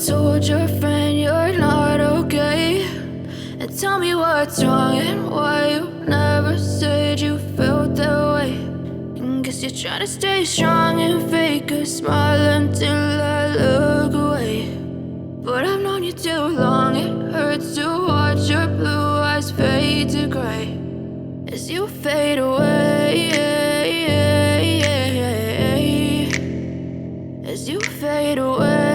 told your friend you're not okay, and tell me what's wrong and why you never said you felt that way. And guess you're trying to stay strong and fake a smile until I look away. But I've known you too long, it hurts to watch your blue eyes fade to gray as you fade away, as you fade away.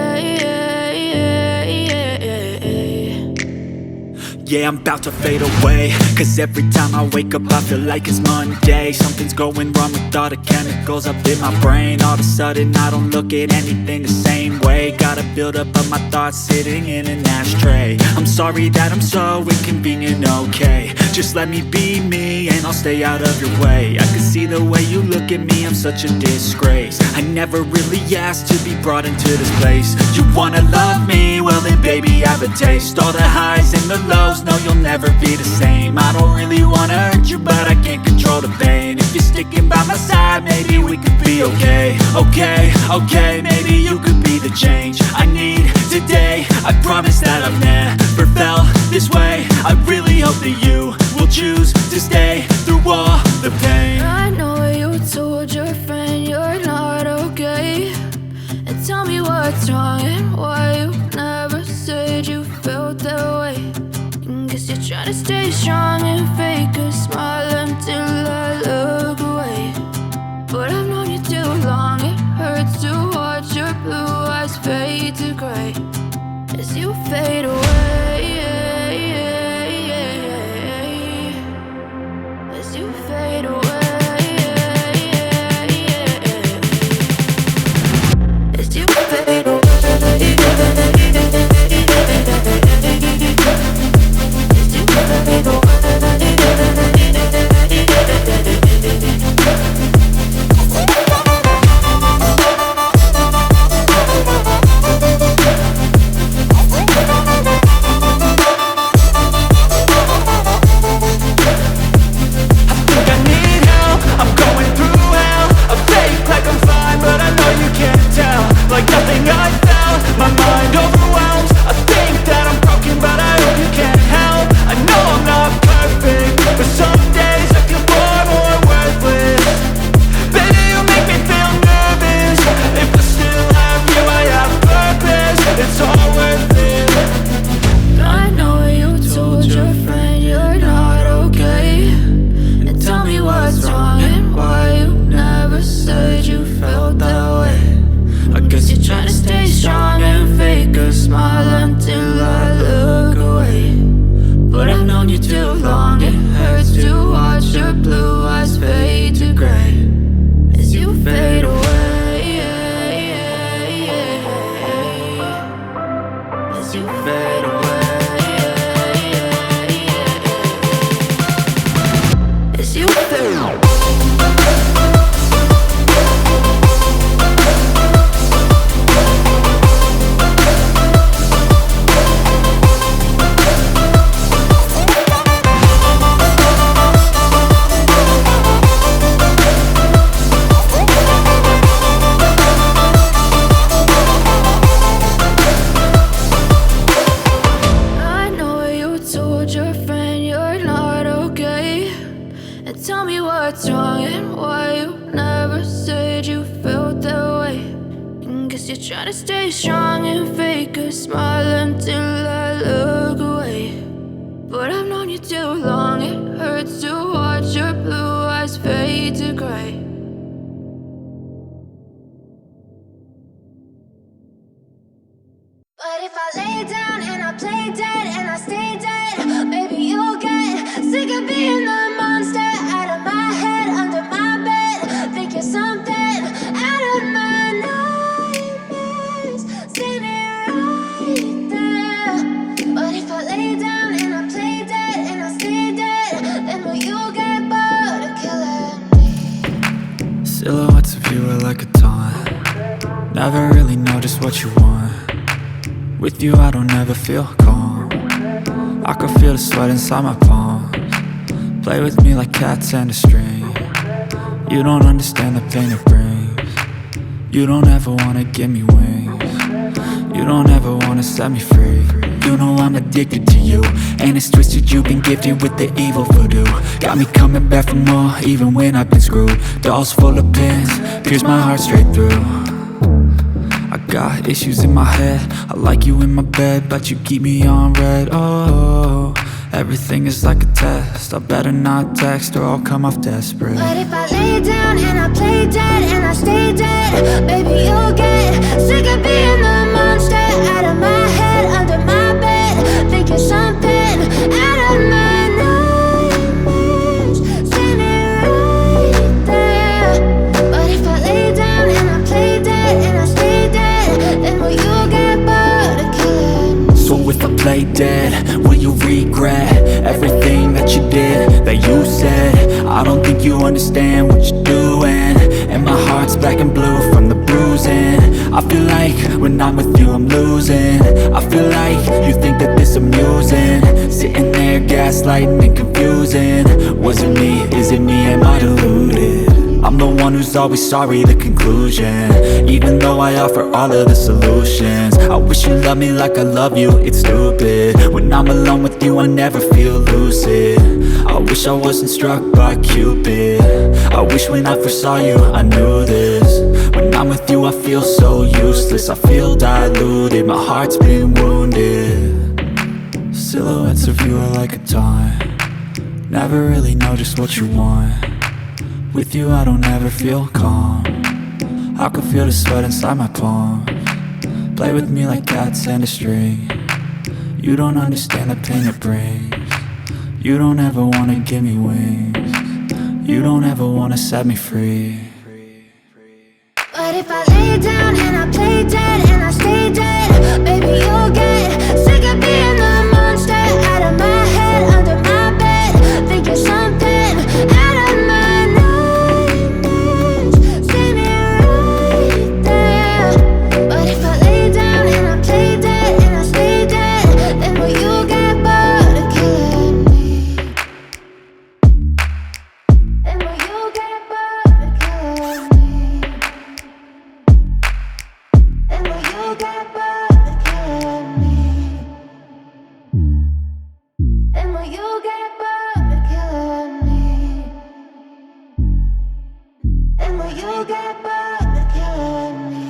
Yeah, I'm about to fade away, cause every time I wake up I feel like it's Monday. Something's going wrong with all the chemicals up in my brain. All of a sudden I don't look at anything the same way. Gotta build up of my thoughts sitting in an ashtray. I'm sorry that I'm so inconvenient, okay. Just let me be me and I'll stay out of your way. I can see the way you look at me, I'm such a disgrace. I never really asked to be brought into this place. You wanna love me? Well then baby I have a taste. All the highs and the lows, no you'll never be the same. I don't really wanna hurt you but I can't control the pain. If you're sticking by my side maybe we could be okay. Okay, maybe you could be the change I need today. I promise that I've never felt this way. I really hope that you will choose to stay through all the pain. I know you told your friend you're not okay, and tell me what's wrong and why you never said you felt that way. And guess you're trying to stay strong and fake a smile until I look away. But I've known you too long, it hurts to watch your blue eyes fade to gray as you fade away, as you fade away, as you fade away. Silhouettes of you are like a taunt. Never really know just what you want. With you I don't ever feel calm. I can feel the sweat inside my palms. Play with me like cats and a string. You don't understand the pain it brings. You don't ever wanna give me wings. You You don't ever wanna set me free. You know I'm addicted to you, and it's twisted, you've been gifted with the evil voodoo. Got me coming back for more, even when I've been screwed. Dolls full of pins, pierce my heart straight through. I got issues in my head, I like you in my bed, but you keep me on red. Oh, everything is like a test, I better not text or I'll come off desperate. But if I lay down and I play dead and I stay dead, baby, you'll get sick of being the monster out of my head, under my bed, thinking something out of my nightmares, standing right there. But if I lay down and I play dead and I stay dead, then will you get bored of killing me? So if I play dead, will you regret everything that you did, that you said? I don't think you understand what you're doing, and my heart's black and blue from the bruising. I feel like when I'm with you I'm losing. I feel like you think that this amusing, sitting there gaslighting and confusing. Was it me? Is it me? Am I deluded? I'm the one who's always sorry, the conclusion, even though I offer all of the solutions. I wish you loved me like I love you, it's stupid. When I'm alone with you I never feel lucid. I wish I wasn't struck by Cupid. I wish when I first saw you I knew this. When I'm with you I feel so useless, I feel diluted, my heart's been wounded. Silhouettes of you are like a taunt, never really know just what you want. With you I don't ever feel calm, I can feel the sweat inside my palm. Play with me like cats and a string, you don't understand the pain it brings. You don't ever wanna give me wings, you don't ever wanna set me free. But if I lay down and I play dead and I stay dead, baby, you'll get sick of being the monster out of my head, under my bed, thinking something out of my nightmares, standing right there. But if I lay down and I play dead and I stay dead, then will you get bored of killing me? Then will you get bored of killing me? And will you get bored of killing me? And will you get bored of killing me? And will you get bored of killing me?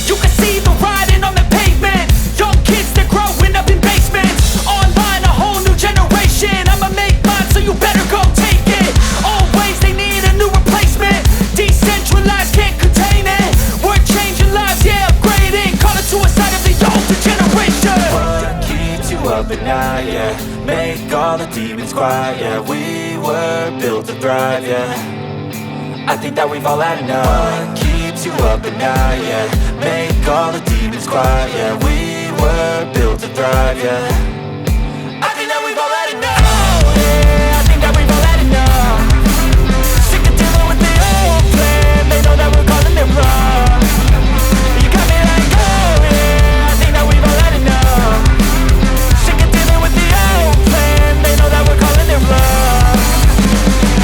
You can see the writing on the pavement, young kids, they're growing up in basements. Online, a whole new generation, I'ma make mine so you better go take it. Always they need a new replacement, decentralized, can't contain it. We're changing lives, yeah, upgrading, call it suicide of the older generation. What keeps you up at night, yeah, make all the demons quiet, yeah. We were built to thrive, yeah, I think that we've all had enough. What keeps you up at night, yeah, make all the demons quiet, yeah. We were built to thrive, yeah, I think that we've all had enough. Oh, yeah, I think that we've all had enough. Sick of dealing with the old plan, they know that we're calling it wrong. You got me like, oh yeah, I think that we've all had enough. Sick of dealing with the old plan, they know that we're calling it wrong.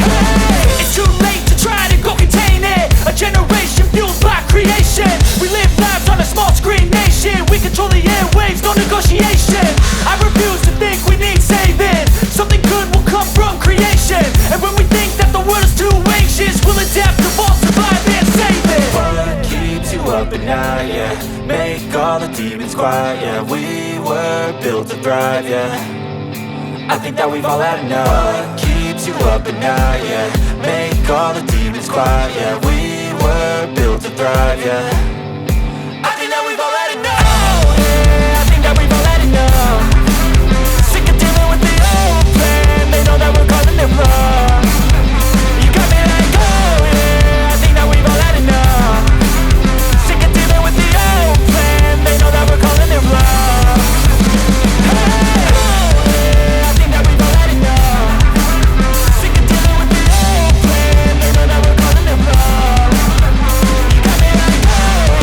Hey, it's too late to try to go contain it. A generation fueled by creation. We live lives on a small screen nation. We control the airwaves, no negotiation. I refuse to think we need saving. Something good will come from creation. And when we think that the world is too anxious, we'll adapt, evolve, survive and save it. What keeps you up at night, yeah, make all the demons quiet, yeah. We were built to thrive, yeah, I think that we've all had enough. What keeps you up at night, yeah, make all the demons quiet, yeah. We were built to thrive, yeah, I think that we've all had enough. Oh yeah, I think that we've all had enough. Sick of dealing with the old plan, they know that we're calling it wrong. You got me like, oh yeah, I think that we've all had enough. Sick of dealing with the old plan, they know that we're calling it wrong. Hey, oh yeah, I think that we've all had enough. Sick of dealing with the old plan, they know that we're calling it wrong. You got me like, oh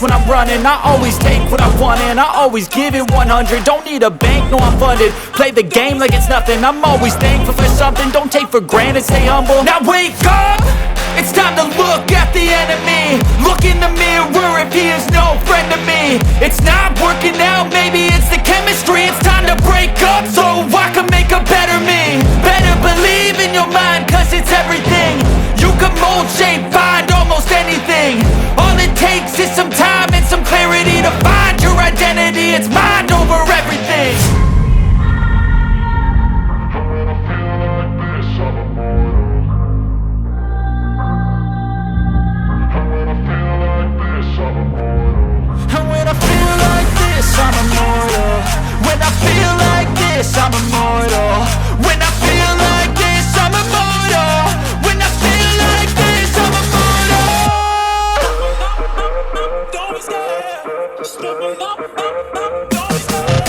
when I'm running. I always take what I want and I always give it 100. Don't need a bank, no I'm funded. Play the game like it's nothing. I'm always thankful for something. Don't take for granted, stay humble. Now wake up! It's time to look at the enemy. Look in the mirror if he is no friend to me. It's not working out, maybe it's the chemistry. It's time to break up so I can make a better me. Better believe in your mind, cause it's everything. You can mold, shape, find almost anything. All it takes is some time and some clarity to find your identity. It's mind over everything. And when I feel like this, I'm immortal. When I feel like this, I'm immortal. When I feel like this, I'm immortal. When I feel like this, I'm immortal. Don't be scared. Just double up, don't be scared.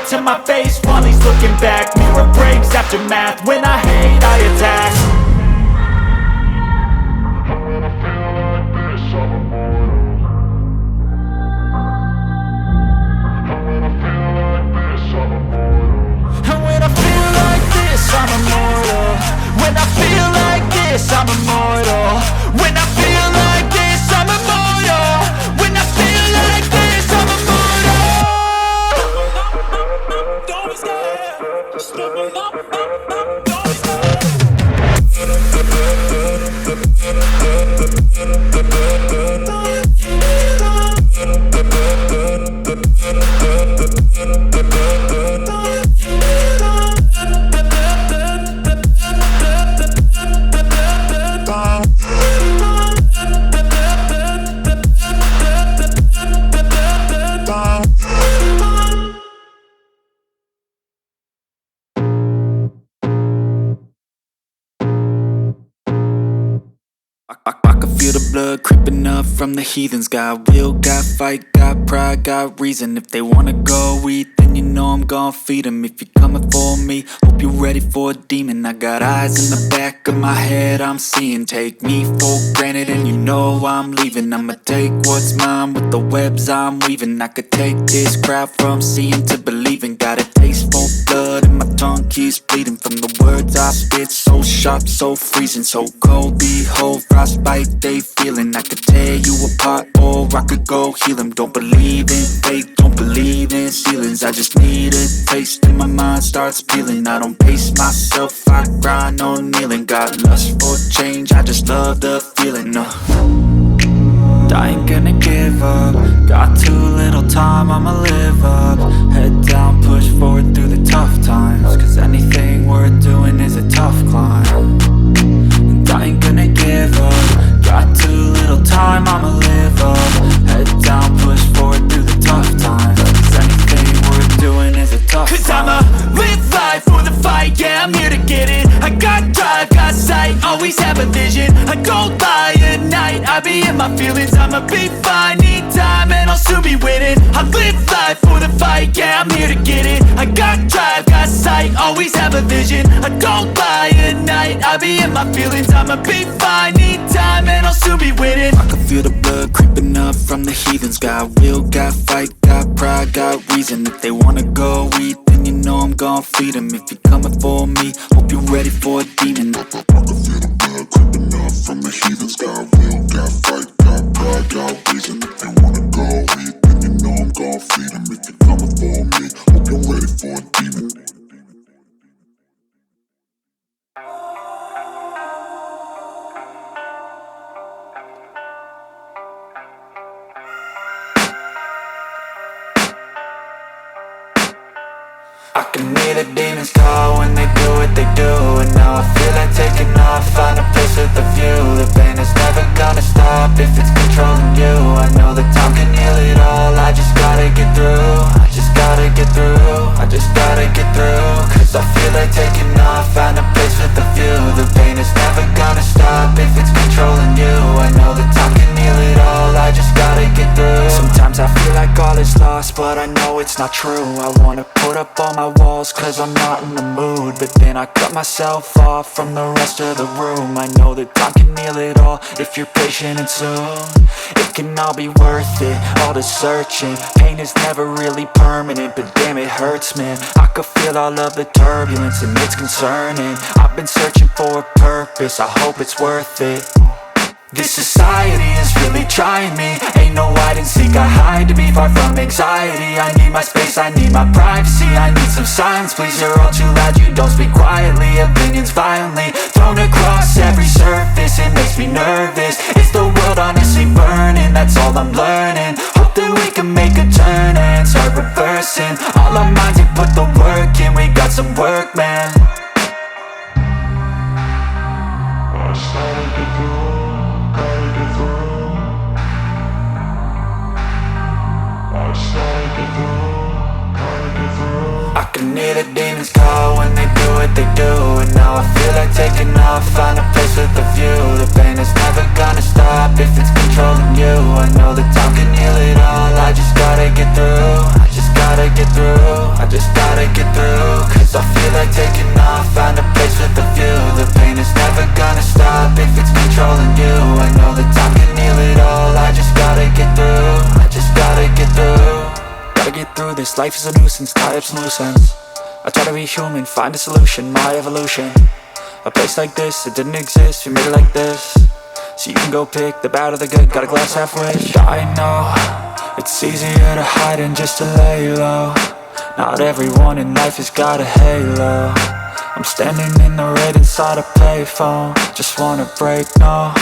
To my face while he's looking back. Mirror breaks after math. When I hate, I attack. And when I feel like this, I'm immortal. And when I feel like this, I'm immortal. And when I feel like this, I'm immortal. When I feel like this, I'm immortal. When I feel like this, I'm immortal. When I feel like this, I'm immortal. Don't be scared. Just double up, don't be scared. I can feel the blood creeping up from the heathens. Got will, got fight, got pride, got reason. If they wanna go eat, then you know I'm gon' feed them. If you're coming for me, hope you're ready for a demon. I got eyes in the back of my head, I'm seeing. Take me for granted and you know I'm leaving. I'ma take what's mine with the webs I'm weaving. I could take this crowd from seeing to believing. Got a taste for blood and my tongue keeps bleeding from the words I spit. So sharp, so freezing, so cold. Behold, frostbite they feeling. I could tear you apart or I could go heal them. Don't believe in fate, don't believe in ceilings. I just need a taste and my mind starts peeling. I don't pace myself, I grind on kneeling. Got lust for change, I just love the feeling. I ain't gonna give up. Got too little time, I'ma live up. Head down, push forward through the tough times. Cause anything worth doing is a tough climb. And I ain't gonna give up. Got too little time, I'ma live up. Head down, push forward through the tough times. Cause anything worth doing is a tough climb. Cause I'ma live life for the fight, yeah I'm here to get it. I got drive, got sight, always have a vision. I don't lie at night, I be in my feelings. I'ma be fine, need time and I'll soon be winning. I live life for the fight, yeah I'm here to get it. I got drive, got sight, always have a vision. I don't lie at night, I be in my feelings. I'ma be fine, need time and I'll soon be winning. I can feel the blood creeping up from the heathens. Got will, got fight, got pride, got reason. If they wanna go eat, then you know I'm gon' feed them. If you're coming for me, hope you're ready for a demon. I can feel the blood creeping up from the heathens. Got will, got fight, got pride, got reason. If they wanna go eat, then you know I'm gon' feed them. If you're coming for me, hope you're ready for a demon. I can hear the demons call when they do what they do. And now I feel like taking off, find a place with a view. The pain is never gonna stop if it's controlling you. I know that time can heal it all, I just gotta get through. I just gotta get through, I just gotta get through. Cause I feel like taking off, find a place with a view. The pain is never gonna stop if it's controlling you. I know that time can heal it all, I just gotta get through. Sometimes I feel like all is lost, but I know it's not true. I wanna put up all my walls cause I'm not in the mood, but then I cut myself off from the rest of the room. I know that time can heal it all if you're patient and soon. It can all be worth it, all the searching. Pain is never really permanent, but damn it hurts, man. I could feel all of the turbulence and it's concerning. I've been searching for a purpose, I hope it's worth it. This society is really trying me. Ain't no hide and seek, I hide to be far from anxiety. I need my space, I need my privacy. I need some silence, please, you're all too loud. You don't speak quietly, opinions violently thrown across every surface. It makes me nervous, it's the world honestly burning. That's all I'm learning, hope that we can make a turn and start reversing. All our minds, we put the work in, we got some work, man. I started to go. I can hear the demons call when they do what they do. And now I feel like taking off, find a place with a view. The pain is never gonna stop if it's controlling you. I know that time can heal it all, I just gotta get through. I just gotta get through, I just gotta get through. Cause I feel like taking off, find a place with a view. The pain is never gonna stop if it's controlling you. I know that time can heal it all, I just gotta get through. I just gotta get through. Gotta get through this, life is a nuisance, tie up some loose ends. I try to be human, find a solution, my evolution. A place like this, it didn't exist, we made it like this. So you can go pick the bad or the good, got a glass halfway. I know, it's easier to hide than just to lay low. Not everyone in life has got a halo. I'm standing in the red inside a payphone, just wanna break, no.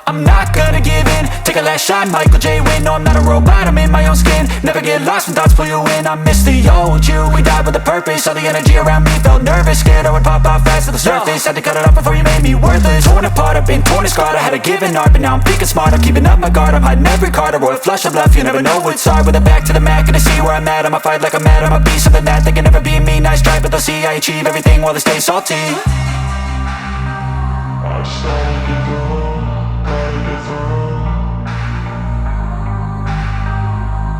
I'm not gonna give in, take a last shot, Michael J. Win. No, I'm not a robot, I'm in my own skin. Never get lost when thoughts pull you in. I miss the old you, we died with a purpose. All the energy around me felt nervous, scared I would pop off fast to the surface. Had to cut it off before you made me worthless. Torn apart, I've been torn and scarred. I had a given art, but now I'm thinking smart. I'm keeping up my guard, I'm hiding every card. A royal flush of love, you never know what's hard. With a back to the mat, gonna see where I'm at. I'ma fight like I'm mad, I'ma be something that they can never be me. Nice try, but they'll see I achieve everything while they stay salty. I started to go, gotta get through.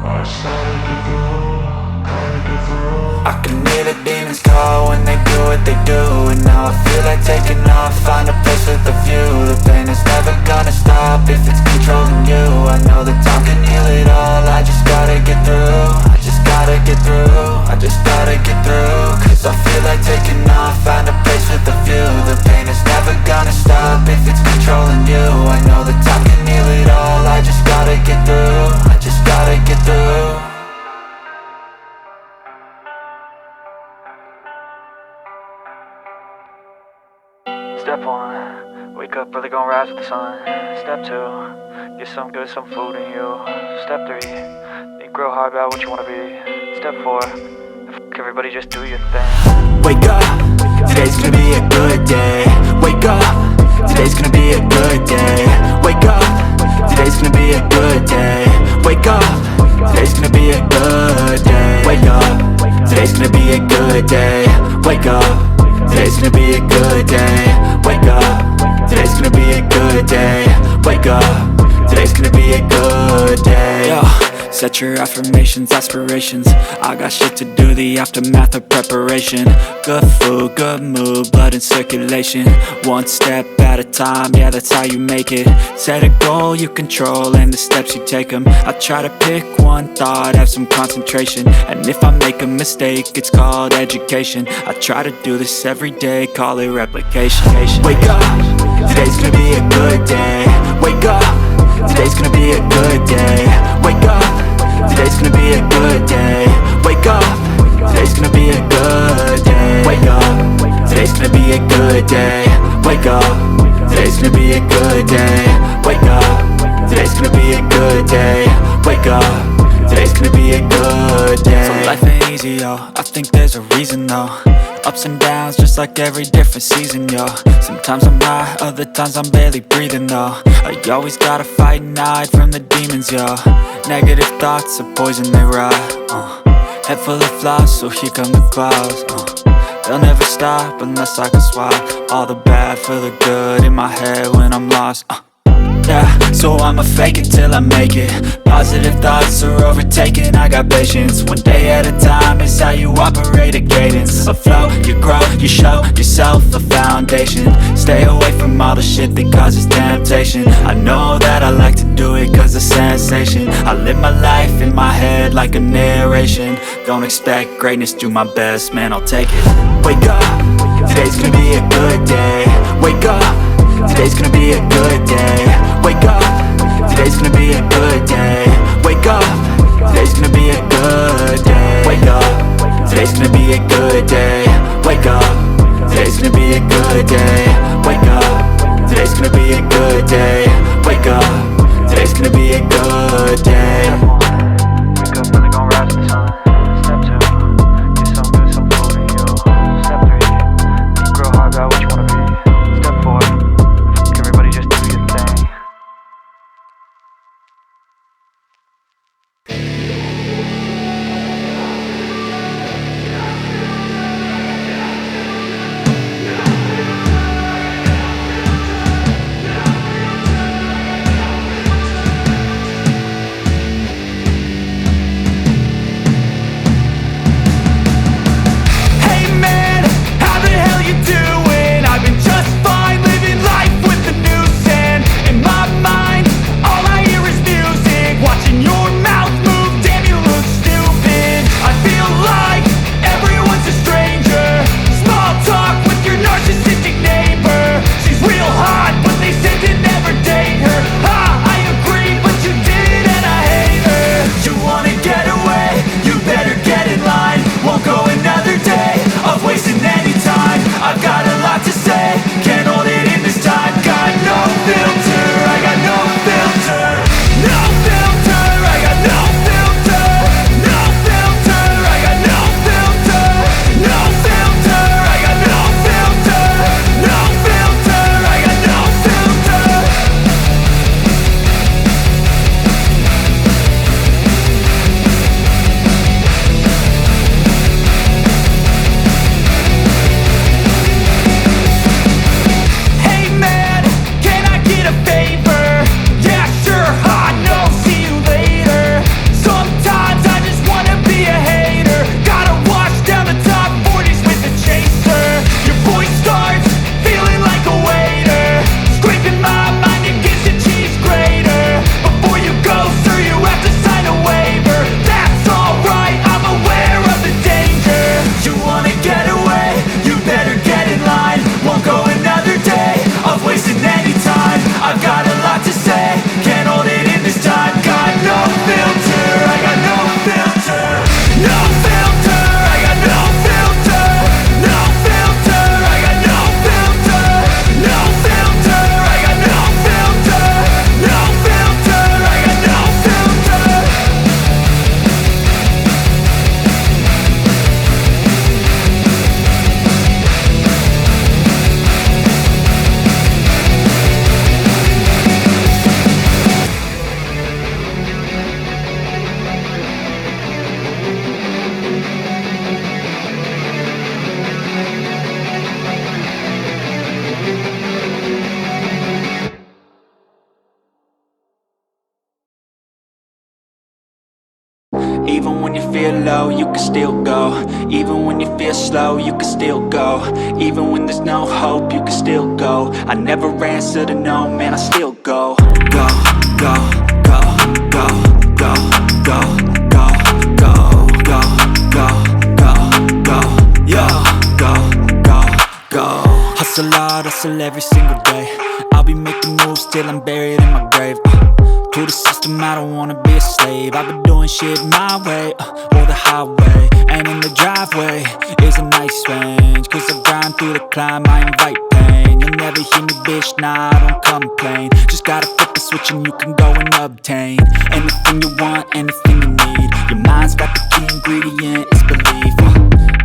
I started to go, gotta get through. I can hear the demons call when they do what they do. And now I feel like taking off, find a place with a view. The pain is never gonna stop if it's controlling you. I know that time can heal it all, I just gotta get through. I just gotta get through, I just gotta get through. Cause I feel like taking off, find a place with a view. The pain is never gonna stop if it's controlling you. I know that time can heal it all, I just gotta get through. I just gotta get through. Step 1, wake up early, gon' rise with the sun. Step 2, get some good, some food in you. Step 3, think real hard about what you wanna be. Step 4, fuck everybody, just do your thing. Wake up, today's gonna be a good day. Wake up, today's gonna be a good day. Wake up, today's gonna be a good day. Wake up, today's gonna be a good day. Wake up, today's gonna be a good day. Wake up, today's gonna be a good day. Wake up, today's gonna be a good day. Wake up, today's gonna be a good day. Yo, set your affirmations, aspirations. I got shit to do, the aftermath of preparation. Good food, good mood, blood in circulation. One step at a time, yeah, that's how you make it. Set a goal you control and the steps you take them. I try to pick one thought, have some concentration. And if I make a mistake, it's called education. I try to do this every day, call it replication. Wake up, today's gonna be a good day. Wake up, today's gonna be a good day. Wake up, today's gonna be a good day. Wake up, today's gonna be a good day. Wake up, today's gonna be a good day. Wake up, today's gonna be a good day. Wake up, today's gonna be a good day. Wake up, today's gonna be a good day. So life ain't easy, yo, I think there's a reason though. Ups and downs just like every different season, yo. Sometimes I'm high, other times I'm barely breathing though. I always gotta fight and hide from the demons, yo. Negative thoughts are poison, they rot. Head full of flies, so here come the clouds. They'll never stop unless I can swap all the bad for the good in my head when I'm lost. Yeah, so I'ma fake it till I make it. Positive thoughts are overtaken, I got patience. One day at a time is how you operate a cadence. A flow, you grow, you show yourself a foundation. Stay away from all the shit that causes temptation. I know that I like to do it cause of sensation. I live my life in my head like a narration. Don't expect greatness, do my best, man, I'll take it. Wake up, today's gonna be a good day. Wake up, today's gonna be a good day. Wake up, today's gonna be a good day. Wake up, today's gonna be a good day. Wake up, today's gonna be a good day. Wake up, today's gonna be a good day. Wake up, today's gonna be a good day. Wake up, today's gonna be a good day. Wake up, really gon' rise to the sun. Step 2, get some good, some food in you. Step 3, think real hard about what you wanna be. Step 4, everybody just do your thing. Even when you feel low, you can still go. Even when you feel slow, you can still go. Even when there's no hope, you can still go. I never answer to no, man, I still go. Go, go, go, go, go, go, go, go, go, go, go, go, yo, go, go, go. Hustle hard, hustle every single day. I'll be making moves till I'm buried in my grave. To the system, I don't wanna be a slave. I've been doing shit my way, or the highway. And in the driveway is a nice range, cause I grind through the climb, I invite pain. You'll never hear me, bitch, nah, I don't complain. Just gotta flip the switch and you can go and obtain anything you want, anything you need. Your mind's got the key ingredient, it's belief.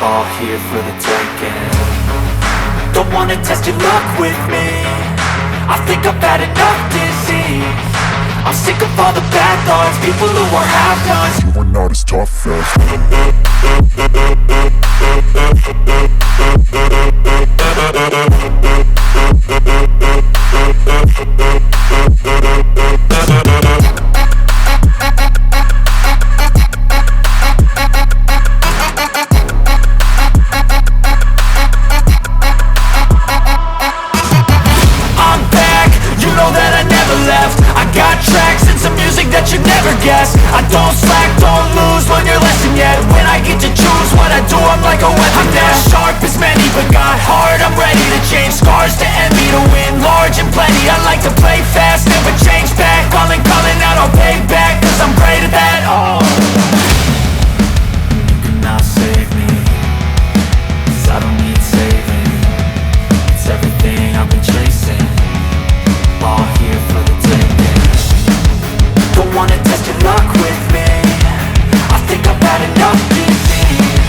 all here for the taking. Don't wanna test your luck with me, I think I've had enough disease. I'm sick of all the bad thoughts, people who are half-nots. You are not as tough as I'm back, you know that I never left. I got tracks and some music that you never guessed. I don't slack, don't lose, learn your lesson yet. When I get to choose what I do, I'm like a weapon. I'm not sharp as many, but got hard. I'm ready to change scars to envy, to win large and plenty. I like to play fast, never change back. Calling out, I'll pay back, cause I'm great at that. Oh, you cannot save me, cause I don't need saving. It's everything I've been chasing, all here for the taking. Don't wanna test your luck with me, I think I've had enough disease.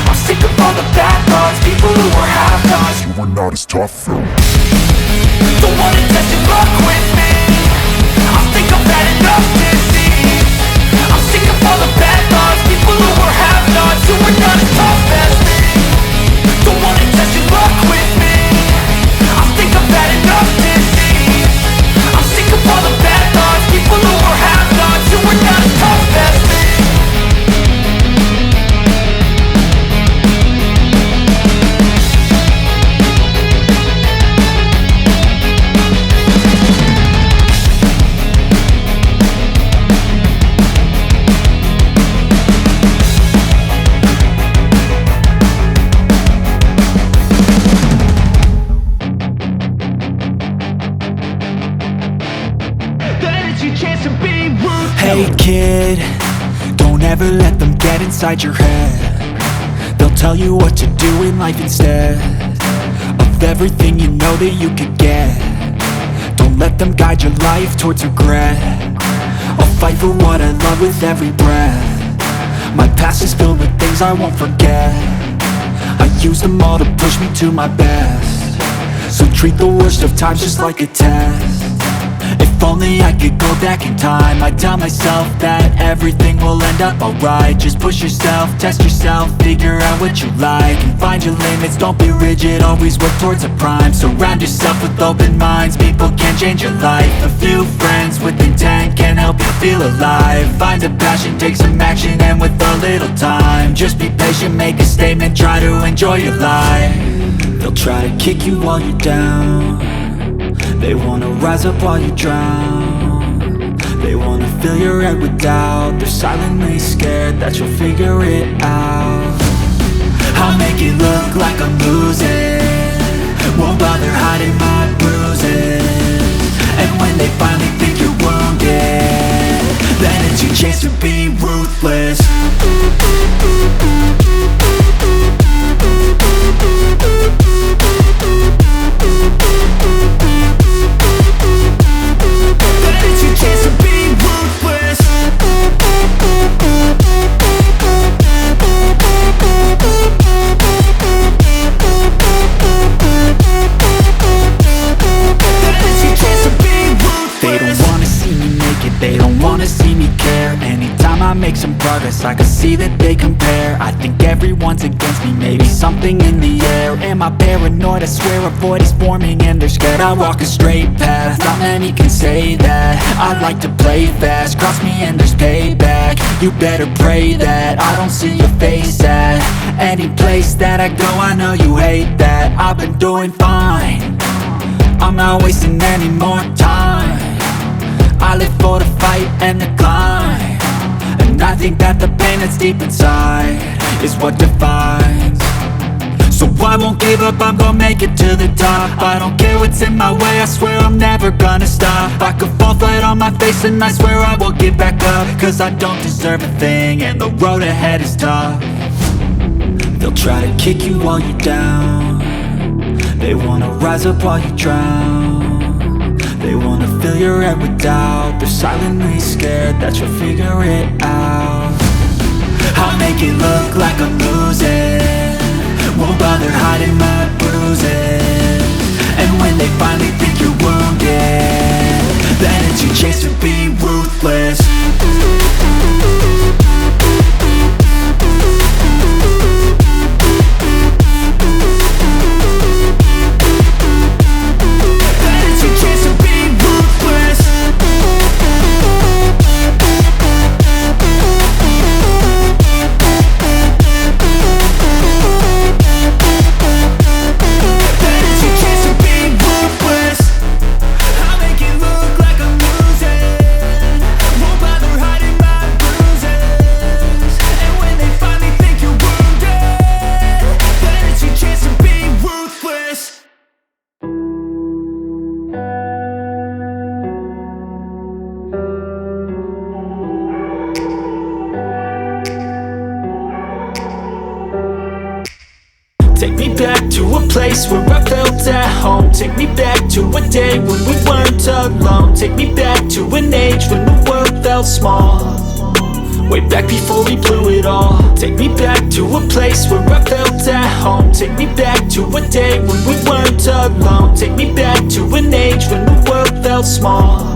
I'm sick of all the bad thoughts, people who are half-nots. you are not as tough though. Don't wanna test your luck with me, I think I've had enough disease. I'm sick of all the bad thoughts, people who are half-nots, who are not as tough as me. Don't wanna test your luck with me, I think I've had enough disease. I'm sick of all the bad thoughts, people who are half-nots, who are not as tough as me. Hey kid, don't ever let them get inside your head. They'll tell you what to do in life instead of everything you know that you could get. Don't let them guide your life towards regret. I'll fight for what I love with every breath. My past is filled with things I won't forget. I use them all to push me to my best. So treat the worst of times just like a test. If only I could go back in time, I'd tell myself that everything will end up alright. Just push yourself, test yourself, figure out what you like, and find your limits, don't be rigid, always work towards a prime. Surround yourself with open minds, people can change your life. A few friends with intent can help you feel alive. Find a passion, take some action, and with a little time, just be patient, make a statement, try to enjoy your life. They'll try to kick you while you're down, they wanna rise up while you drown. They wanna fill your head with doubt. They're silently scared that you'll figure it out. I'll make it look like I'm losing, won't bother hiding my bruises. And when they finally think you're wounded, then it's your chance to be ruthless. They don't wanna see me care. Anytime I make some progress, I can see that they compare. I think everyone's against me, maybe something in the air. Am I paranoid? I swear a void is forming and they're scared. I walk a straight path, not many can say that. I like to play fast, cross me and there's payback. You better pray that I don't see your face at any place that I go. I know you hate that. I've been doing fine, I'm not wasting any more time. I live for the fight and the climb, and I think that the pain that's deep inside is what defines. So I won't give up, I'm gonna make it to the top. I don't care what's in my way, I swear I'm never gonna stop. I could fall flat on my face and I swear I will get back up, cause I don't deserve a thing and the road ahead is tough. They'll try to kick you while you're down, they wanna rise up while you drown. They wanna fill your head with doubt. They're silently scared that you'll figure it out. I'll make it look like I'm losing, won't bother hiding my bruises. And when they finally think you're wounded, then it's your chance to be ruthless. Take me back to a place where I felt at home. Take me back to a day when we weren't alone. Take me back to an age when the world felt small, way back before we blew it all. Take me back to a place where I felt at home. Take me back to a day when we weren't alone. Take me back to an age when the world felt small,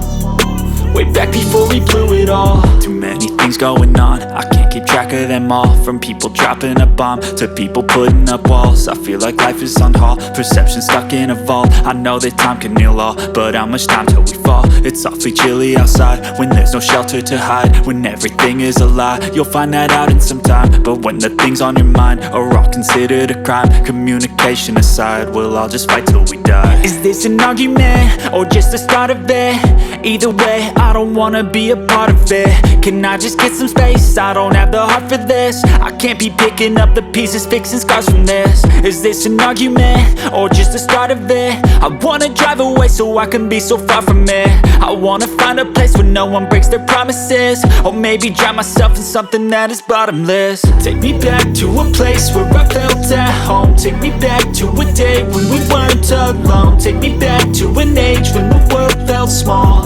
way back before we blew it all. Too many things going on, I can't keep track of them all. From people dropping a bomb to people putting up walls. I feel like life is on hold, perception stuck in a vault. I know that time can heal all, but how much time till we fall? It's awfully chilly outside when there's no shelter to hide. When everything is a lie, you'll find that out in some time. But when the things on your mind are all considered a crime, communication aside, we'll all just fight till we die. Is this an argument or just the start of it? Either way, I don't wanna be a part of it. Can I just get some space? I don't have the heart for this. I can't be picking up the pieces, fixing scars from this. Is this an argument or just the start of it? I wanna drive away so I can be so far from it. I wanna find a place where no one breaks their promises, or maybe drown myself in something that is bottomless. Take me back to a place where I felt at home. Take me back to a day when we weren't alone. Take me back to an age when the world felt small,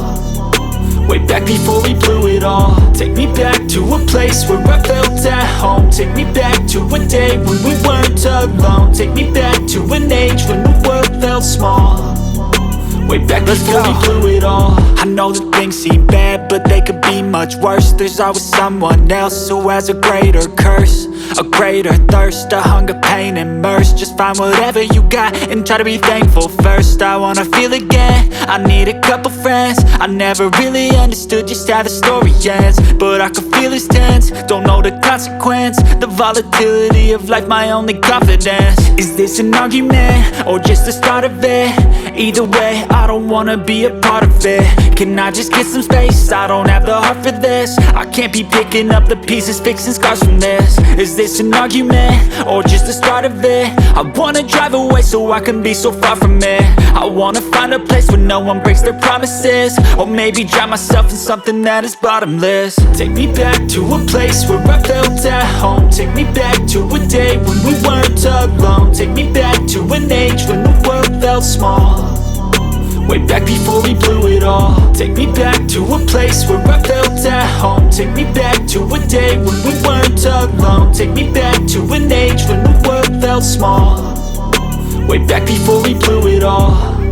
way back before we blew it all. Take me back to a place where I felt at home. Take me back to a day when we weren't alone. Take me back to an age when the world felt small, way back before we blew it all. I know that things seem bad, but they could be much worse. There's always someone else who has a greater curse, a greater thirst, a hunger, pain, and mercy. Just find whatever you got and try to be thankful first. I wanna feel again, I need a couple friends. I never really understood just how the story ends, but I can feel it's tense, don't know the consequence. The volatility of life, my only confidence. Is this an argument or just the start of it? Either way, I don't wanna be a part of it. Can I just get some space? I don't have the heart for this. I can't be picking up the pieces, fixing scars from this. Is this an argument or just the start of it? I wanna drive away so I can be so far from it. I wanna find a place where no one breaks their promises, or maybe drown myself in something that is bottomless. Take me back to a place where I felt at home. Take me back to a day when we weren't alone. Take me back to an age when the world felt small, way back before we blew it all. Take me back to a place where I felt at home. Take me back to a day when we weren't alone. Take me back to an age when the world felt small, way back before we blew it all.